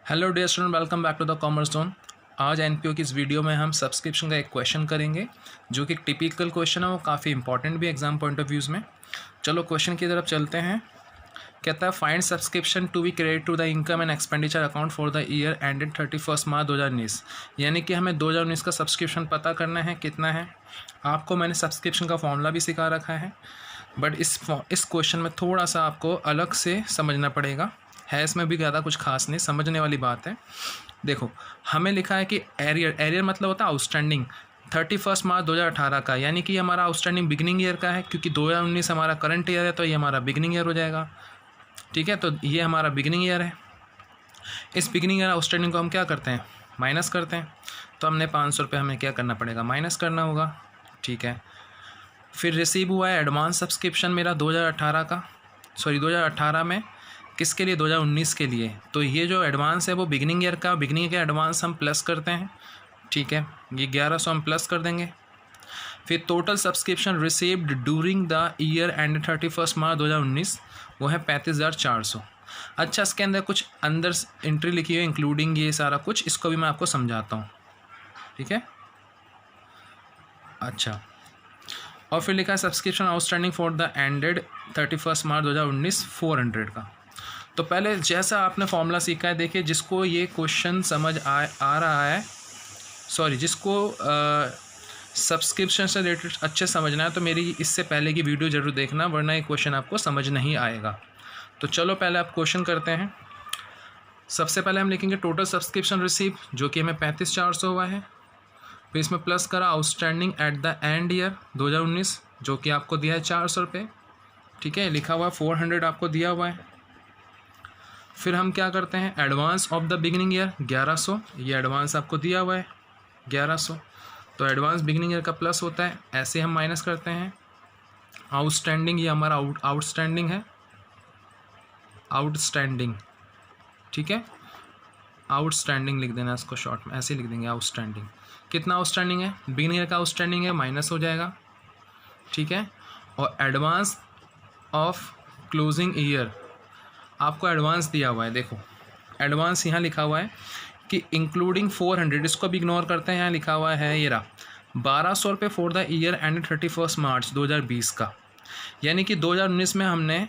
Hello dear student, welcome back to the commerce zone. आज NPO की इस video में हम सब्सक्रिप्शन का एक क्वेश्चन करेंगे जो कि टिपिकल क्वेश्चन है, वो काफ़ी इंपॉर्टेंट भी एग्जाम पॉइंट ऑफ व्यूज़ में। चलो क्वेश्चन की तरफ चलते हैं। कहता है find subscription to be credit to the income and expenditure account for the year ended 31 March 2019। यानी कि हमें 2019 का सब्सक्रिप्शन पता करना है कितना है। आपको मैंने सब्सक्रिप्शन का फॉर्मूला भी सिखा रखा है, बट इस क्वेश्चन में थोड़ा सा आपको अलग से समझना पड़ेगा। है इसमें भी ज़्यादा कुछ खास नहीं, समझने वाली बात है। देखो, हमें लिखा है कि एरियर मतलब होता है आउटस्टैंडिंग 31 मार्च 2018 का, यानी कि हमारा आउटस्टैंडिंग बिगनिंग ईयर का है, क्योंकि 2019 हमारा करंट ईयर है तो ये हमारा बिगनिंग ईयर हो जाएगा। ठीक है, तो ये हमारा बिगनिंग ईयर है। इस बिगनिंग ईयर आउटस्टैंडिंग को हम क्या करते हैं, माइनस करते हैं। तो हमने 500 रुपये हमें क्या करना पड़ेगा, माइनस करना होगा। ठीक है, फिर रिसीव हुआ है एडवांस सब्सक्रिप्शन मेरा 2018 में, किसके लिए, 2019 के लिए। तो ये जो एडवांस है वो बिगनिंग ईयर का, बिगनिंग के एडवांस हम प्लस करते हैं। ठीक है, ये 1100 हम प्लस कर देंगे। फिर total subscription received during the year and 31 March 2019 वो है 35,400। अच्छा, इसके अंदर कुछ अंदर एंट्री लिखी है इंक्लूडिंग ये सारा कुछ, इसको भी मैं आपको समझाता हूँ। ठीक है, अच्छा, और फिर लिखा है subscription outstanding for the ended 31 March 2019 400 का। तो पहले जैसा आपने फॉर्मूला सीखा है, देखिए जिसको ये क्वेश्चन समझ आ रहा है, सॉरी जिसको सब्सक्रिप्शन से रिलेटेड अच्छे समझना है, तो मेरी इससे पहले की वीडियो ज़रूर देखना, वरना ये क्वेश्चन आपको समझ नहीं आएगा। तो चलो पहले आप क्वेश्चन करते हैं। सबसे पहले हम लिखेंगे टोटल सब्सक्रिप्शन रिसीव, जो कि हमें 35,400 हुआ है। फिर इसमें प्लस करा outstanding at the end year 2019, जो कि आपको दिया है 400 रुपये। ठीक है, लिखा हुआ है 400 आपको दिया हुआ है। फिर हम क्या करते हैं, advance of the beginning year 1100, ये एडवांस आपको दिया हुआ है 1100, तो एडवांस बिगिनिंग ईयर का प्लस होता है, ऐसे हम माइनस करते हैं। आउटस्टैंडिंग, ये हमारा आउटस्टैंडिंग है, आउटस्टैंडिंग। ठीक है, आउटस्टैंडिंग लिख देना इसको शॉर्ट में, ऐसे लिख देंगे आउटस्टैंडिंग। कितना आउटस्टैंडिंग है, बिगिनिंग ईयर का आउटस्टैंडिंग है, माइनस हो जाएगा। ठीक है, और एडवांस ऑफ क्लोजिंग ईयर आपको एडवांस दिया हुआ है। देखो एडवांस यहाँ लिखा हुआ है कि इंक्लूडिंग 400, इसको भी इग्नोर करते हैं। यहाँ लिखा हुआ है ये रहा 1200 रुपये फॉर द ईयर एंड 31 मार्च 2020 का, यानी कि 2019 में हमने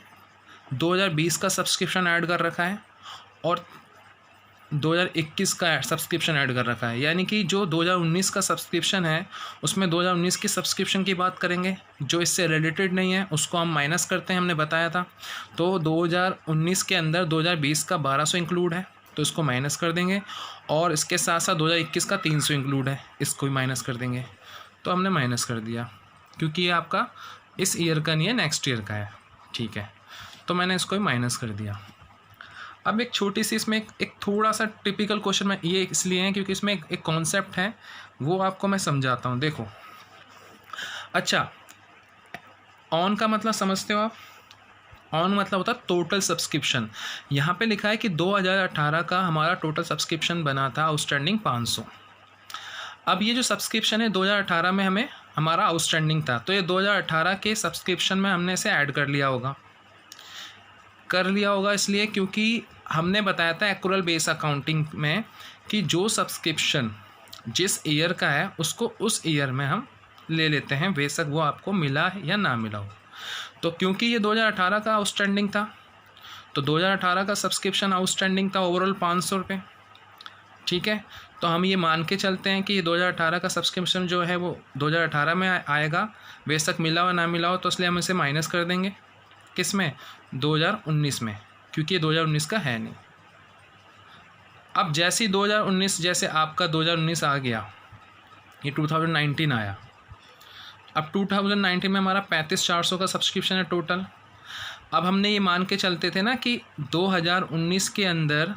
2020 का सब्सक्रिप्शन ऐड कर रखा है और 2021 का सब्सक्रिप्शन ऐड कर रखा है। यानी कि जो 2019 का सब्सक्रिप्शन है उसमें 2019 की सब्सक्रिप्शन की बात करेंगे, जो इससे रिलेटेड नहीं है उसको हम माइनस करते हैं, हमने बताया था। तो 2019 के अंदर 2020 का 1200 इंक्लूड है, तो इसको माइनस कर देंगे, और इसके साथ साथ 2021 का 300 इंक्लूड है, इसको भी माइनस कर देंगे। तो हमने माइनस कर दिया, क्योंकि ये आपका इस ईयर का नहीं है, नेक्स्ट ईयर का है। ठीक है, तो मैंने इसको भी माइनस कर दिया। अब एक छोटी सी इसमें एक थोड़ा सा टिपिकल क्वेश्चन में ये इसलिए है क्योंकि इसमें एक कॉन्सेप्ट है, वो आपको मैं समझाता हूँ। देखो, अच्छा, ऑन का मतलब समझते हो आप? ऑन मतलब होता है टोटल सब्सक्रिप्शन। यहाँ पे लिखा है कि 2018 का हमारा टोटल सब्सक्रिप्शन बना था आउटस्टैंडिंग 500। अब ये जो सब्सक्रिप्शन है 2018 में हमें हमारा आउटस्टैंडिंग था, तो ये 2018 के सब्सक्रिप्शन में हमने इसे ऐड कर लिया होगा इसलिए क्योंकि हमने बताया था एक्रूअल बेस अकाउंटिंग में कि जो सब्सक्रिप्शन जिस ईयर का है उसको उस ईयर में हम ले लेते हैं, बेशक वो आपको मिला है या ना मिला हो। तो क्योंकि ये 2018 का आउटस्टैंडिंग था, तो 2018 का सब्सक्रिप्शन आउटस्टैंडिंग था ओवरऑल 500 रुपये। ठीक है, तो हम ये मान के चलते हैं कि 2018 का सब्सक्रिप्शन जो है वो 2018 में आएगा, बेशक मिला हो ना मिला हो, तो इसलिए हम इसे माइनस कर देंगे। किस में, 2019 में, क्योंकि ये 2019 का है नहीं। अब जैसे 2019, जैसे आपका 2019 आ गया, ये 2019 आया। अब 2019 में हमारा 35,400 का सब्सक्रिप्शन है टोटल। अब हमने ये मान के चलते थे ना कि 2019 के अंदर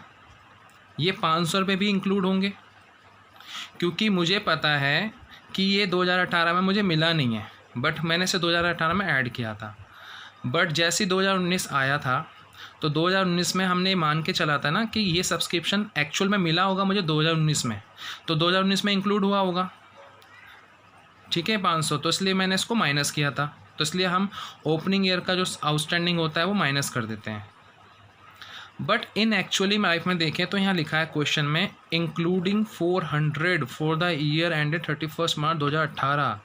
ये 500 रुपये भी इंक्लूड होंगे, क्योंकि मुझे पता है कि ये 2018 में मुझे मिला नहीं है, बट मैंने इसे 2018 में ऐड किया था। बट जैसे 2019 आया था, तो 2019 में हमने मान के चला था ना कि ये सब्सक्रिप्शन एक्चुअल में मिला होगा मुझे 2019 में, तो 2019 में इंक्लूड हुआ होगा। ठीक है, 500, तो इसलिए मैंने इसको माइनस किया था। तो इसलिए हम ओपनिंग ईयर का जो आउटस्टैंडिंग होता है वो माइनस कर देते हैं। बट इन एक्चुअली लाइफ में देखें तो यहाँ लिखा है क्वेश्चन में including 400 for the year ended 31 मार्च 2018,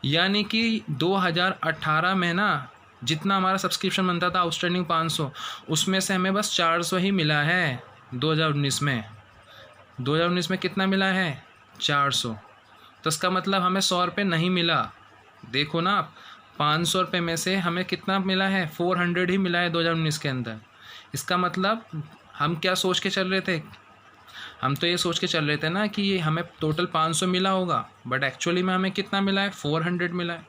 यानी कि 2018 में ना जितना हमारा सब्सक्रिप्शन बनता था आउटस्टैंडिंग 500, उसमें से हमें बस 400 ही मिला है 2019 में। 2019 में कितना मिला है? 400। तो इसका मतलब हमें 100 रुपये नहीं मिला। देखो ना आप, 500 रुपये में से हमें कितना मिला है? 400 ही मिला है 2019 के अंदर। इसका मतलब हम क्या सोच के चल रहे थे? हम तो ये सोच के चल रहे थे ना कि ये हमें टोटल 500 मिला होगा, बट एक्चुअली में हमें कितना मिला है? 400 मिला है।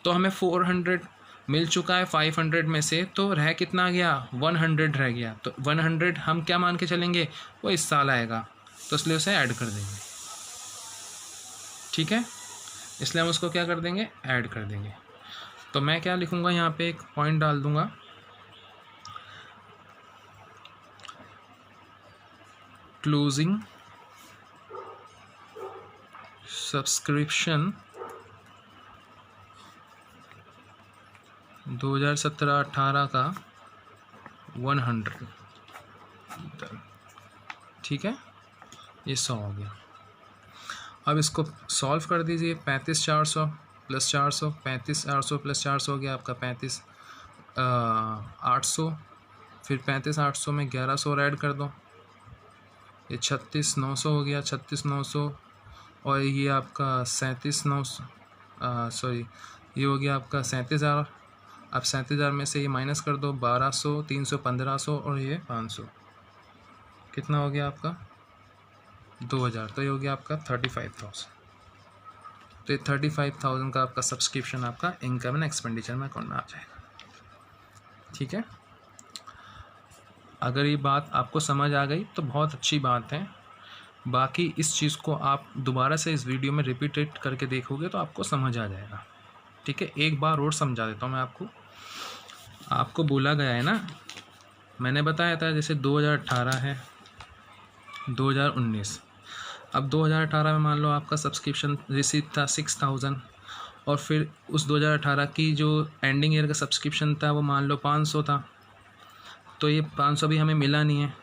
तो हमें 400 मिल चुका है 500 में से, तो रह कितना गया? 100 रह गया। तो 100 हम क्या मान के चलेंगे? वो इस साल आएगा, तो इसलिए उसे ऐड कर देंगे। ठीक है, इसलिए हम उसको क्या कर देंगे? ऐड कर देंगे। तो मैं क्या लिखूँगा यहाँ पे? एक पॉइंट डाल दूँगा, क्लोजिंग सब्सक्रिप्शन 2017-18 का 100। ठीक है, ये 100 हो गया। अब इसको सॉल्व कर दीजिए। 35,400 प्लस 400, 35,400 प्लस 400 हो गया आपका 35,800। फिर 35,800 में 1100 और ऐड कर दो, ये 36,900 हो गया। 36,900 और ये आपका 37,900, सॉरी ये हो गया आपका 37,000। अब 37,000 में से ये माइनस कर दो, 1200, 300, 1500 और ये 500। कितना हो गया आपका? 2,000। तो ये हो गया आपका 35,000। तो ये 35,000 का आपका सब्सक्रिप्शन आपका इनकम एंड एक्सपेंडिचर में अकाउंट में आ जाएगा। ठीक है, अगर ये बात आपको समझ आ गई तो बहुत अच्छी बात है। बाकी इस चीज़ को आप दोबारा से इस वीडियो में रिपीटेट करके देखोगे तो आपको समझ आ जाएगा। ठीक है, एक बार और समझा देता हूँ मैं आपको बोला गया है ना, मैंने बताया था जैसे 2018 है, 2019। अब 2018 में मान लो आपका सब्सक्रिप्शन रिसीव था 6,000, और फिर उस 2018 की जो एंडिंग ईयर का सब्सक्रिप्शन था वो मान लो 500 था। तो ये 500 भी हमें मिला नहीं है,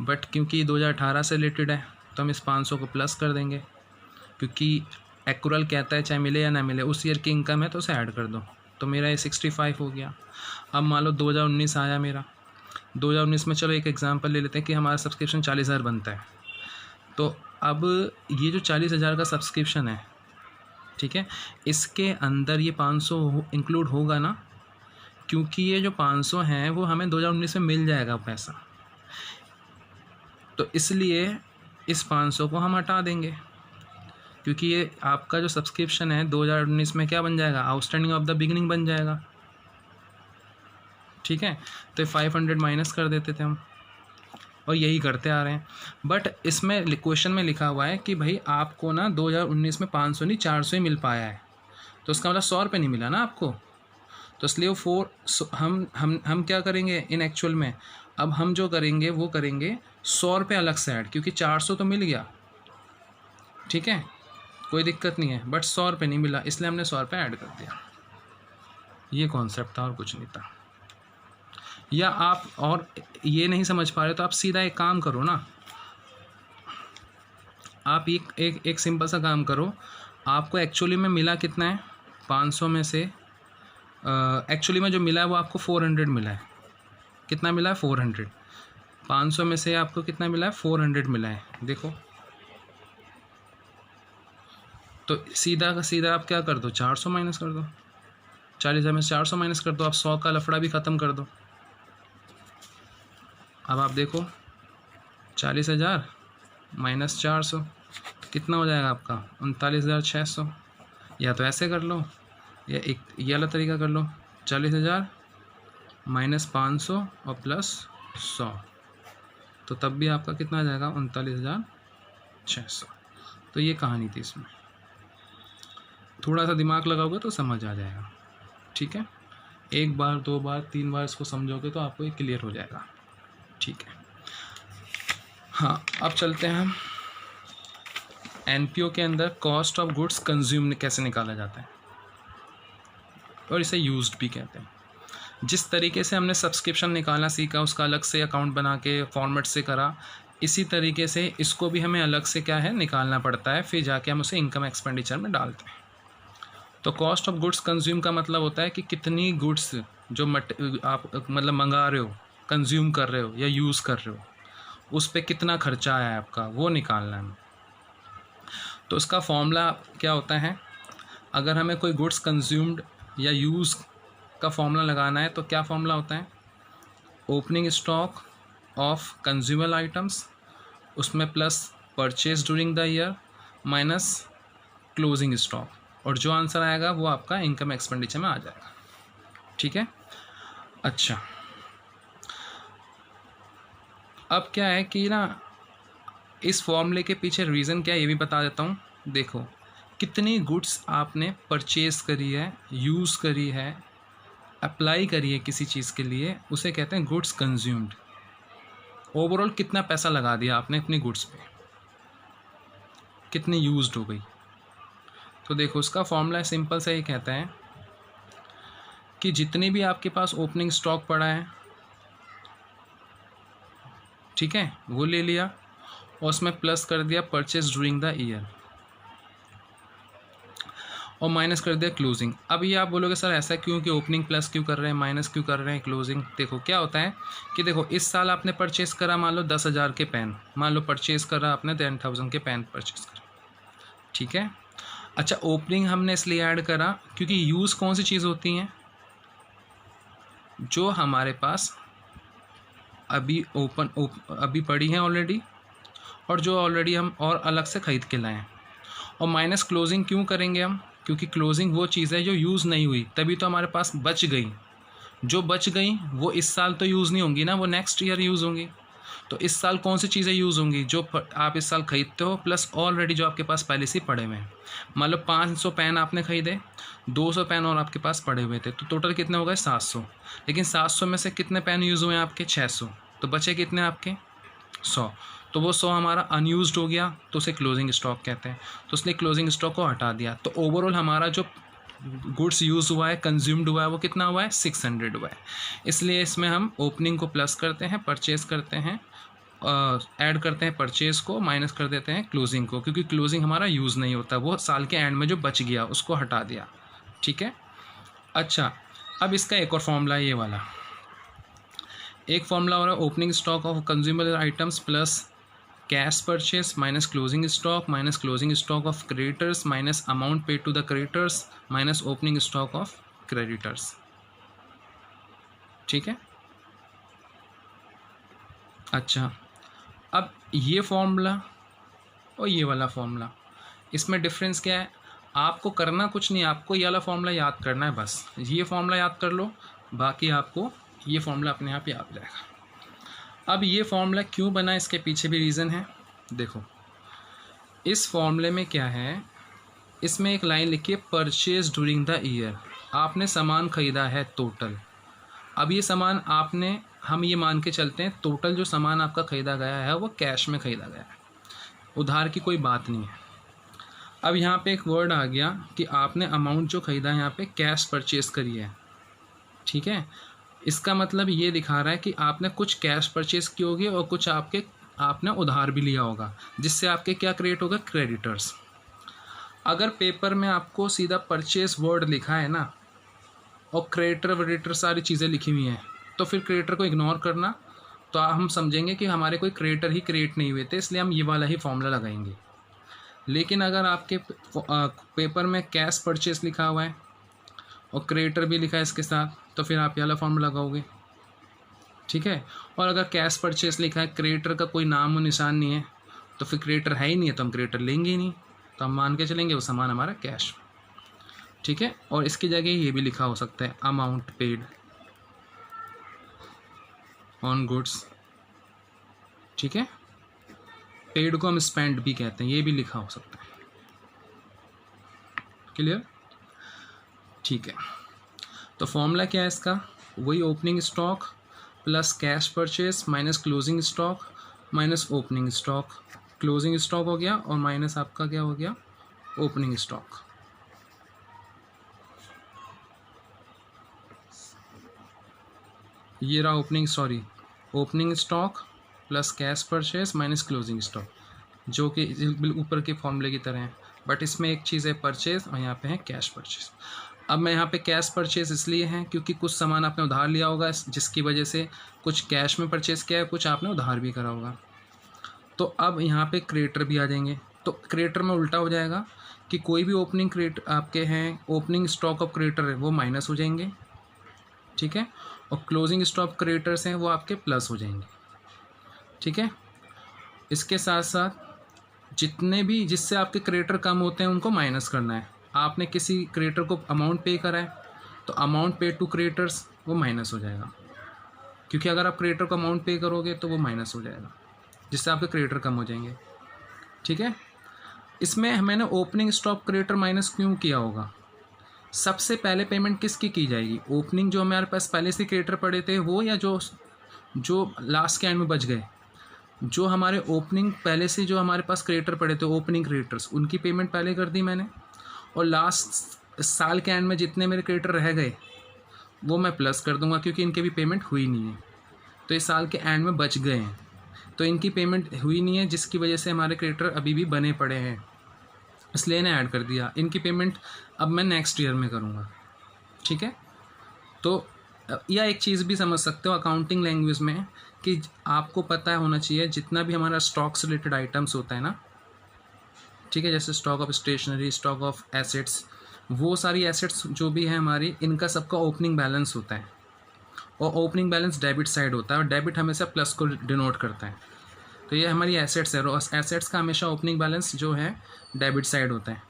बट क्योंकि 2018 से रिलेटेड है तो हम इस 500 को प्लस कर देंगे, क्योंकि एक्यूरल कहता है चाहे मिले या ना मिले उस ईयर की इनकम है तो उसे ऐड कर दो। तो मेरा ये 65 हो गया। अब मान लो 2019 आया मेरा, 2019 में चलो एक एग्जांपल ले लेते हैं कि हमारा सब्सक्रिप्शन 40,000 बनता है। तो अब ये जो 40,000 का सब्सक्रिप्शन है, ठीक है, इसके अंदर ये 500 इंक्लूड होगा ना, क्योंकि ये जो 500 हैं वो हमें 2019 में मिल जाएगा पैसा, तो इसलिए इस 500 को हम हटा देंगे, क्योंकि ये आपका जो सब्सक्रिप्शन है 2019 में क्या बन जाएगा? आउटस्टैंडिंग ऑफ द बिगिनिंग बन जाएगा। ठीक है, तो 500 माइनस कर देते थे हम, और यही करते आ रहे हैं। बट इसमें क्वेश्चन में लिखा हुआ है कि भाई आपको ना 2019 में 500 नहीं 400 ही मिल पाया है, तो उसका मतलब 100 रुपये नहीं मिला ना आपको। तो इसलिए वो हम क्या करेंगे इन एक्चुअल में? अब हम जो करेंगे वो करेंगे 100 रुपये अलग से ऐड, क्योंकि 400 तो मिल गया, ठीक है, कोई दिक्कत नहीं है, बट 100 रुपये नहीं मिला, इसलिए हमने 100 रुपये ऐड कर दिया। ये कॉन्सेप्ट था और कुछ नहीं था। या आप और ये नहीं समझ पा रहे तो आप सीधा एक काम करो ना, आप एक सिंपल सा काम करो। आपको एक्चुअली में मिला कितना है? 500 में से एक्चुअली में जो मिला है वो आपको 400 मिला है। कितना मिला है? 400। 500 में से आपको कितना मिला है? 400 मिला है। देखो, तो सीधा का सीधा आप क्या कर दो? 400 माइनस कर दो। 40,000 में से 400 माइनस कर दो, आप 100 का लफड़ा भी ख़त्म कर दो। अब आप देखो 40,000 माइनस 400 कितना हो जाएगा आपका? 39,600। या तो ऐसे कर लो, या एक ये वाला तरीका कर लो, 40,000 माइनस 500 और प्लस 100, तो तब भी आपका कितना आ जाएगा? 39,600। तो ये कहानी थी। इसमें थोड़ा सा दिमाग लगाओगे तो समझ आ जाएगा। ठीक है, एक बार, दो बार, तीन बार इसको समझोगे तो आपको ये क्लियर हो जाएगा। ठीक है, हाँ, अब चलते हैं हम एनपीओ के अंदर कॉस्ट ऑफ गुड्स कंज्यूम कैसे निकाला जाता है, और इसे यूज्ड भी कहते हैं। जिस तरीके से हमने सब्सक्रिप्शन निकालना सीखा, उसका अलग से अकाउंट बना के फॉर्मेट से करा, इसी तरीके से इसको भी हमें अलग से क्या है निकालना पड़ता है, फिर जाके हम उसे इनकम एक्सपेंडिचर में डालते हैं। तो कॉस्ट ऑफ गुड्स कंज्यूम का मतलब होता है कि कितनी गुड्स जो आप मतलब मंगा रहे हो, कंज्यूम कर रहे हो या यूज़ कर रहे हो, उस पर कितना खर्चा आया है आपका, वो निकालना है। तो उसका फॉर्मूला क्या होता है, अगर हमें कोई गुड्स कंज्यूम्ड या यूज़ का फॉर्मूला लगाना है तो क्या फॉर्मूला होता है, opening stock of consumer items, उसमें plus purchase during the year minus closing stock, और जो आंसर आएगा वो आपका इनकम एक्सपेंडिचर में आ जाएगा। ठीक है। अच्छा, अब क्या है कि ना इस फॉर्मूले के पीछे रीज़न क्या है ये भी बता देता हूँ। देखो कितनी गुड्स आपने परचेज़ करी है, यूज़ करी है, अप्लाई करी है किसी चीज़ के लिए, उसे कहते हैं गुड्स कंज्यूम्ड। ओवरऑल कितना पैसा लगा दिया आपने अपनी गुड्स पे, कितनी यूज्ड हो गई। तो देखो उसका फॉर्मूला सिंपल से ही कहता है कि जितनी भी आपके पास ओपनिंग स्टॉक पड़ा है, ठीक है, वो ले लिया और उसमें प्लस कर दिया परचेज ड्यूरिंग द ईयर और माइनस कर दिया क्लोजिंग। अब ये आप बोलोगे सर ऐसा क्यों, कि ओपनिंग प्लस क्यों कर रहे हैं, माइनस क्यों कर रहे हैं क्लोजिंग। देखो क्या होता है कि देखो इस साल आपने परचेज़ करा मान लो 10,000 के पेन, मान लो परचेज़ करा आपने 10,000 के पेन परचेज़ करा, ठीक है। अच्छा, ओपनिंग हमने इसलिए ऐड करा क्योंकि यूज़ कौन सी चीज़ होती हैं, जो हमारे पास अभी अभी पड़ी हैं ऑलरेडी, और जो ऑलरेडी हम और अलग से ख़रीद के लाएँ। और माइनस क्लोजिंग क्यों करेंगे हम, क्योंकि क्लोजिंग वो चीज़ है जो यूज़ नहीं हुई, तभी तो हमारे पास बच गई। जो बच गई वो इस साल तो यूज़ नहीं होंगी ना, वो नेक्स्ट ईयर यूज़ होंगी। तो इस साल कौन सी चीज़ें यूज़ होंगी, जो आप इस साल खरीदते हो प्लस ऑलरेडी जो आपके पास पहले से पड़े हुए हैं। मान लो 500 पेन आपने खरीदे, 200 पेन और आपके पास पड़े हुए थे, तो टोटल कितने हो गए 700। लेकिन 700 में से कितने पेन यूज़ हुए हैं आपके, 600, तो बचे कितने आपके 100। तो वो 100 हमारा अनयूज्ड हो गया, तो उसे क्लोजिंग स्टॉक कहते हैं। तो इसलिए क्लोजिंग स्टॉक को हटा दिया, तो ओवरऑल हमारा जो गुड्स यूज़ हुआ है, कंज्यूम्ड हुआ है, वो कितना हुआ है 600 हुआ है। इसलिए इसमें हम ओपनिंग को प्लस करते हैं, परचेज़ करते हैं, ऐड करते हैं परचेज़ को, माइनस कर देते हैं क्लोजिंग को, क्योंकि क्लोजिंग हमारा यूज़ नहीं होता, वो साल के एंड में जो बच गया उसको हटा दिया। ठीक है। अच्छा, अब इसका एक और फॉर्मूला है ये वाला। एक फॉर्मूला हो रहा है opening stock of consumer items plus cash purchase minus closing stock of creditors minus amount paid to the creditors minus opening stock of creditors. ठीक है। अच्छा, अब ये फॉर्मूला और ये वाला फॉर्मूला, इसमें डिफरेंस क्या है, आपको करना कुछ नहीं, आपको ये वाला फॉर्मूला याद करना है, बस ये फॉर्मूला याद कर लो, बाकी आपको ये फॉर्मूला अपने आप याद रहेगा। अब ये फॉर्मूला क्यों बना, इसके पीछे भी रीज़न है। देखो इस फॉर्मूले में क्या है, इसमें एक लाइन लिखी है परचेज ड्यूरिंग द ईयर। आपने सामान ख़रीदा है टोटल, अब ये सामान आपने, हम ये मान के चलते हैं टोटल जो सामान आपका ख़रीदा गया है वो कैश में ख़रीदा गया है, उधार की कोई बात नहीं है। अब यहाँ पे एक वर्ड आ गया कि आपने अमाउंट जो ख़रीदा है यहाँ पे कैश परचेज़ करी है। ठीक है, इसका मतलब ये दिखा रहा है कि आपने कुछ कैश परचेज़ की होगी और कुछ आपने उधार भी लिया होगा, जिससे आपके क्या क्रिएट होगा, क्रेडिटर्स। अगर पेपर में आपको सीधा परचेज वर्ड लिखा है ना और क्रेडिटर वेडिटर सारी चीज़ें लिखी हुई हैं, तो फिर क्रेडिटर को इग्नोर करना, तो हम समझेंगे कि हमारे कोई क्रेडिटर ही क्रिएट नहीं हुए थे, इसलिए हम ये वाला ही फॉर्मूला लगाएंगे। लेकिन अगर आपके पेपर में कैश परचेज लिखा हुआ है और क्रेडिटर भी लिखा है इसके साथ, तो फिर आप ये वाला फॉर्मूला लगाओगे। ठीक है। और अगर कैश परचेज लिखा है, क्रेडिटर का कोई नाम और निशान नहीं है, तो फिर क्रेडिटर है ही नहीं है, तो हम क्रेडिटर लेंगे ही नहीं, तो हम मान के चलेंगे वो सामान हमारा कैश। ठीक है। और इसकी जगह ये भी लिखा हो सकता है अमाउंट पेड ऑन गुड्स। ठीक है, पेड को हम स्पेंड भी कहते हैं, ये भी लिखा हो सकता है। क्लियर। ठीक है, तो फॉर्मूला क्या है इसका, वही opening stock plus cash purchase minus closing stock minus opening stock. Closing stock हो गया और माइनस आपका क्या हो गया, ओपनिंग स्टॉक। ये रहा opening stock plus cash purchase minus closing stock, जो कि ऊपर के फॉर्मूले की तरह है, बट इसमें एक चीज़ है परचेज और यहाँ पे है कैश परचेज। अब मैं यहाँ पे कैश परचेज इसलिए है क्योंकि कुछ सामान आपने उधार लिया होगा, जिसकी वजह से कुछ कैश में परचेज किया है, कुछ आपने उधार भी करा होगा। तो अब यहाँ पे क्रेडिटर भी आ जाएंगे, तो क्रेडिटर में उल्टा हो जाएगा कि कोई भी ओपनिंग क्रेडिट आपके हैं, ओपनिंग स्टॉक ऑफ क्रेडिटर है वो माइनस हो जाएंगे, ठीक है, और क्लोजिंग स्टॉक क्रेडिटर्स हैं वो आपके प्लस हो जाएंगे, ठीक है। इसके साथ साथ जितने भी जिससे आपके क्रेडिटर कम होते हैं उनको माइनस करना है। आपने किसी क्रेडिटर को अमाउंट पे करा है तो अमाउंट पे टू क्रेडिटर्स वो माइनस हो जाएगा, क्योंकि अगर आप क्रेडिटर को अमाउंट पे करोगे तो वो माइनस हो जाएगा, जिससे आपके क्रेडिटर कम हो जाएंगे, ठीक है। इसमें मैंने ओपनिंग स्टॉक क्रेडिटर माइनस क्यों किया होगा? सबसे पहले पेमेंट किसकी की जाएगी? ओपनिंग जो हमारे पास पहले से क्रेडिटर पड़े थे वो, या जो लास्ट के एंड में बच गए? जो हमारे ओपनिंग पहले से जो हमारे पास क्रेडिटर पड़े थे, ओपनिंग क्रेडिटर्स, उनकी पेमेंट पहले कर दी मैंने, और लास्ट साल के एंड में जितने मेरे क्रेडिटर रह गए वो मैं प्लस कर दूंगा, क्योंकि इनकी भी पेमेंट हुई नहीं है, तो ये साल के एंड में बच गए हैं, तो इनकी पेमेंट हुई नहीं है, जिसकी वजह से हमारे क्रेडिटर अभी भी बने पड़े हैं, इसलिए इन्हें ऐड कर दिया। इनकी पेमेंट अब मैं नेक्स्ट ईयर में करूँगा, ठीक है। तो या एक चीज़ भी समझ सकते हो अकाउंटिंग लैंग्वेज में कि आपको पता होना चाहिए जितना भी हमारा स्टॉक से रिलेटेड आइटम्स होता है ना, ठीक है, जैसे stock of stationery, stock of assets, वो सारी एसेट्स जो भी है हमारी, इनका सबका ओपनिंग बैलेंस होता है, और ओपनिंग बैलेंस डेबिट साइड होता है, और डेबिट हमेशा प्लस को डिनोट करता है। तो ये हमारी एसेट्स है, और एसेट्स का हमेशा ओपनिंग बैलेंस जो है डेबिट साइड होता है,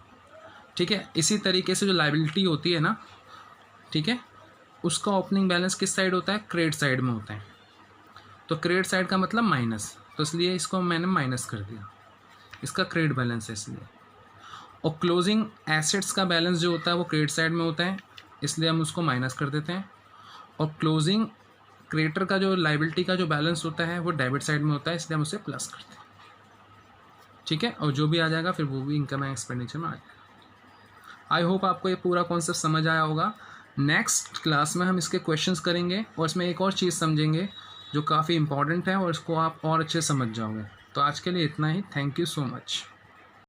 ठीक है। इसी तरीके से जो लायबिलिटी होती है ना, ठीक है, उसका ओपनिंग बैलेंस किस साइड होता है? क्रेडिट साइड में होता है। तो क्रेडिट साइड का मतलब माइनस, तो इसलिए इसको मैंने माइनस कर दिया, इसका क्रेडिट बैलेंस है इसलिए। और क्लोजिंग एसेट्स का बैलेंस जो होता है वो क्रेडिट साइड में होता है, इसलिए हम उसको माइनस कर देते हैं, और क्लोजिंग क्रेडिटर का जो लायबिलिटी का जो बैलेंस होता है वो डेबिट साइड में होता है, इसलिए हम उसे प्लस करते हैं, ठीक है। और जो भी आ जाएगा फिर वो भी इनकम एंड एक्सपेंडिचर में आ जाएगा। आई होप आपको ये पूरा कॉन्सेप्ट समझ आया होगा। नेक्स्ट क्लास में हम इसके क्वेश्चंस करेंगे, और इसमें एक और चीज़ समझेंगे जो काफ़ी इंपॉर्टेंट है, और इसको आप और अच्छे समझ जाओगे। तो आज के लिए इतना ही। Thank you so much.